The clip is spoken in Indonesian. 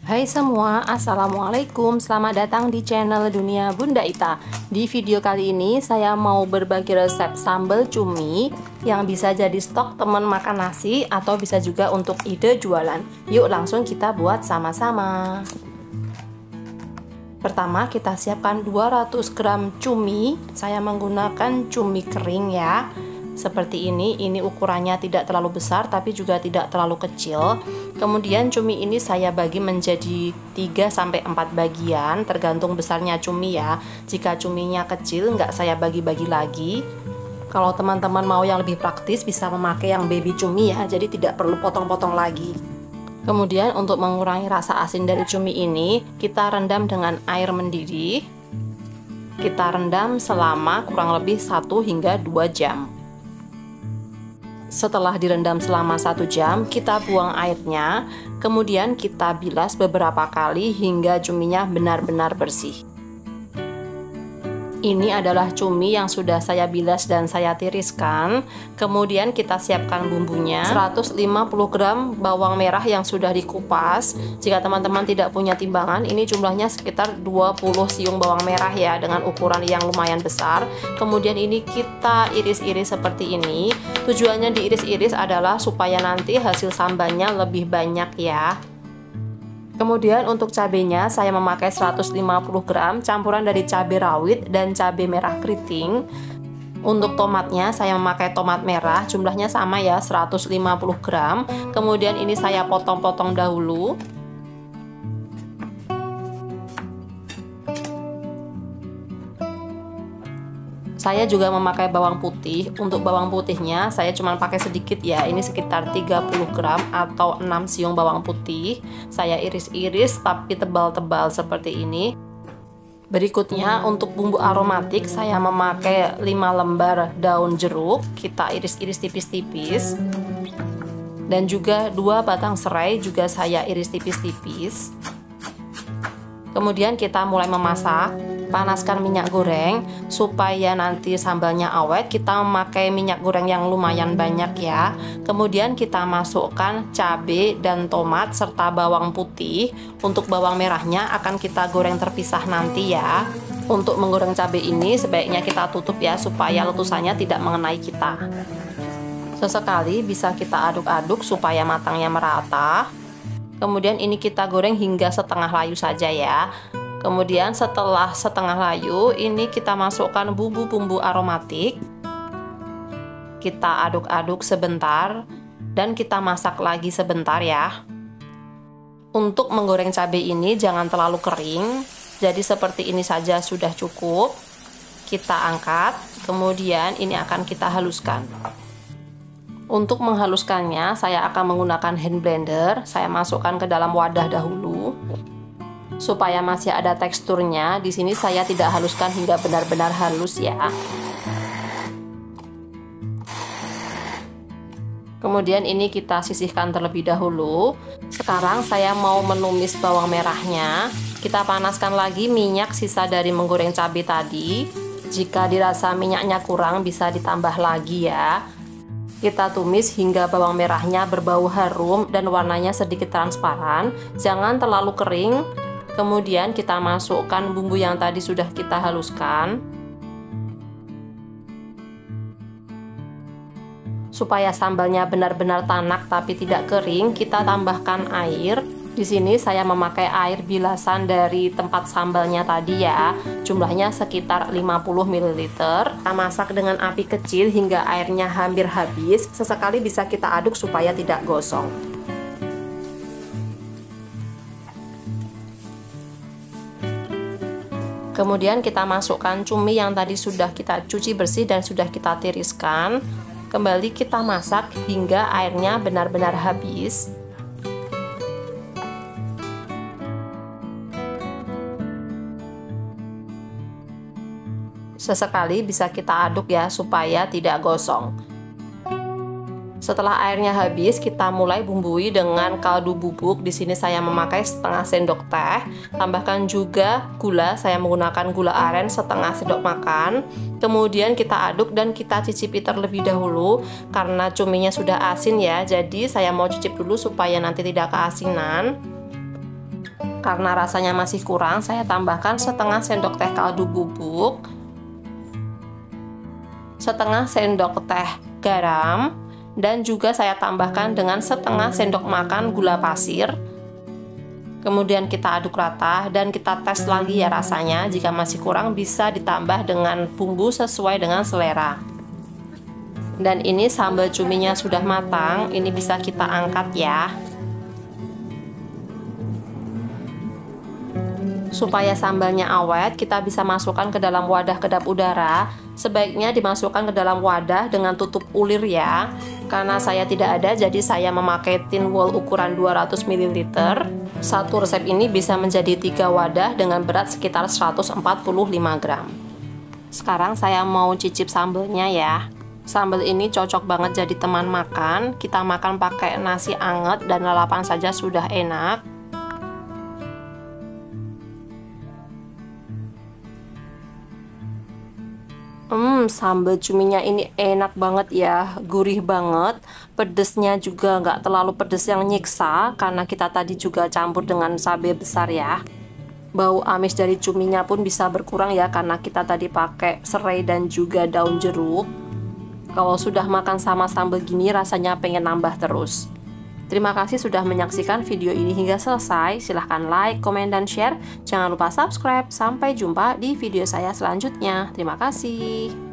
Hai semua, Assalamualaikum. Selamat datang di channel Dunia Bunda Ita. Di video kali ini saya mau berbagi resep sambal cumi yang bisa jadi stok teman makan nasi atau bisa juga untuk ide jualan. Yuk langsung kita buat sama-sama. Pertama kita siapkan 200 gram cumi. Saya menggunakan cumi kering ya. Seperti ini ukurannya tidak terlalu besar tapi juga tidak terlalu kecil. Kemudian cumi ini saya bagi menjadi 3-4 bagian, tergantung besarnya cumi ya. Jika cuminya kecil nggak saya bagi-bagi lagi. Kalau teman-teman mau yang lebih praktis bisa memakai yang baby cumi ya, jadi tidak perlu potong-potong lagi. Kemudian untuk mengurangi rasa asin dari cumi ini, kita rendam dengan air mendidih. Kita rendam selama kurang lebih 1 hingga 2 jam. Setelah direndam selama 1 jam, kita buang airnya, kemudian kita bilas beberapa kali hingga cuminya benar-benar bersih. Ini adalah cumi yang sudah saya bilas dan saya tiriskan. Kemudian kita siapkan bumbunya. 150 gram bawang merah yang sudah dikupas. Jika teman-teman tidak punya timbangan, ini jumlahnya sekitar 20 siung bawang merah ya, dengan ukuran yang lumayan besar. Kemudian ini kita iris-iris seperti ini. Tujuannya diiris-iris adalah supaya nanti hasil sambalnya lebih banyak ya. Kemudian untuk cabenya saya memakai 150 gram campuran dari cabai rawit dan cabai merah keriting. Untuk tomatnya saya memakai tomat merah, jumlahnya sama ya, 150 gram. Kemudian ini saya potong-potong dahulu. Saya juga memakai bawang putih. Untuk bawang putihnya saya cuma pakai sedikit ya. Ini sekitar 30 gram atau 6 siung bawang putih. Saya iris-iris tapi tebal-tebal seperti ini. Berikutnya untuk bumbu aromatik saya memakai 5 lembar daun jeruk. Kita iris-iris tipis-tipis. Dan juga 2 batang serai juga saya iris tipis-tipis. Kemudian kita mulai memasak. Panaskan minyak goreng supaya nanti sambalnya awet. Kita memakai minyak goreng yang lumayan banyak ya. Kemudian kita masukkan cabai dan tomat serta bawang putih. Untuk bawang merahnya akan kita goreng terpisah nanti ya. Untuk menggoreng cabai ini sebaiknya kita tutup ya, supaya letusannya tidak mengenai kita. Sesekali bisa kita aduk-aduk supaya matangnya merata. Kemudian ini kita goreng hingga setengah layu saja ya. Kemudian setelah setengah layu, ini kita masukkan bumbu-bumbu aromatik. Kita aduk-aduk sebentar dan kita masak lagi sebentar ya. Untuk menggoreng cabai ini jangan terlalu kering, jadi seperti ini saja sudah cukup. Kita angkat, kemudian ini akan kita haluskan. Untuk menghaluskannya, saya akan menggunakan hand blender. Saya masukkan ke dalam wadah dahulu. Supaya masih ada teksturnya, di sini saya tidak haluskan hingga benar-benar halus ya. Kemudian ini kita sisihkan terlebih dahulu. Sekarang saya mau menumis bawang merahnya. Kita panaskan lagi minyak sisa dari menggoreng cabai tadi. Jika dirasa minyaknya kurang bisa ditambah lagi ya. Kita tumis hingga bawang merahnya berbau harum dan warnanya sedikit transparan. Jangan terlalu kering. Kemudian kita masukkan bumbu yang tadi sudah kita haluskan. Supaya sambalnya benar-benar tanak tapi tidak kering, kita tambahkan air. Di sini saya memakai air bilasan dari tempat sambalnya tadi ya. Jumlahnya sekitar 50 ml. Kita masak dengan api kecil hingga airnya hampir habis. Sesekali bisa kita aduk supaya tidak gosong. Kemudian kita masukkan cumi yang tadi sudah kita cuci bersih dan sudah kita tiriskan. Kembali kita masak hingga airnya benar-benar habis. Sesekali bisa kita aduk ya supaya tidak gosong. Setelah airnya habis, kita mulai bumbui dengan kaldu bubuk. Di sini saya memakai setengah sendok teh. Tambahkan juga gula, saya menggunakan gula aren setengah sendok makan. Kemudian kita aduk dan kita cicipi terlebih dahulu karena cuminya sudah asin ya. Jadi saya mau cicip dulu supaya nanti tidak keasinan. Karena rasanya masih kurang, saya tambahkan setengah sendok teh kaldu bubuk, setengah sendok teh garam, dan juga saya tambahkan dengan setengah sendok makan gula pasir. Kemudian kita aduk rata dan kita tes lagi ya rasanya. Jika masih kurang bisa ditambah dengan bumbu sesuai dengan selera. Dan ini sambal cuminya sudah matang, ini bisa kita angkat ya. Supaya sambalnya awet, kita bisa masukkan ke dalam wadah kedap udara. Sebaiknya dimasukkan ke dalam wadah dengan tutup ulir ya. Karena saya tidak ada, jadi saya memakai tin wool ukuran 200 ml. Satu resep ini bisa menjadi 3 wadah dengan berat sekitar 145 gram. Sekarang saya mau cicip sambalnya ya. Sambal ini cocok banget jadi teman makan. Kita makan pakai nasi anget dan lalapan saja sudah enak. Sambal cuminya ini enak banget ya, gurih banget. Pedesnya juga nggak terlalu pedes yang nyiksa, karena kita tadi juga campur dengan cabai besar ya. Bau amis dari cuminya pun bisa berkurang ya, karena kita tadi pakai serai dan juga daun jeruk. Kalau sudah makan sama sambal gini, rasanya pengen nambah terus. Terima kasih sudah menyaksikan video ini hingga selesai. Silahkan like, komen, dan share. Jangan lupa subscribe. Sampai jumpa di video saya selanjutnya. Terima kasih.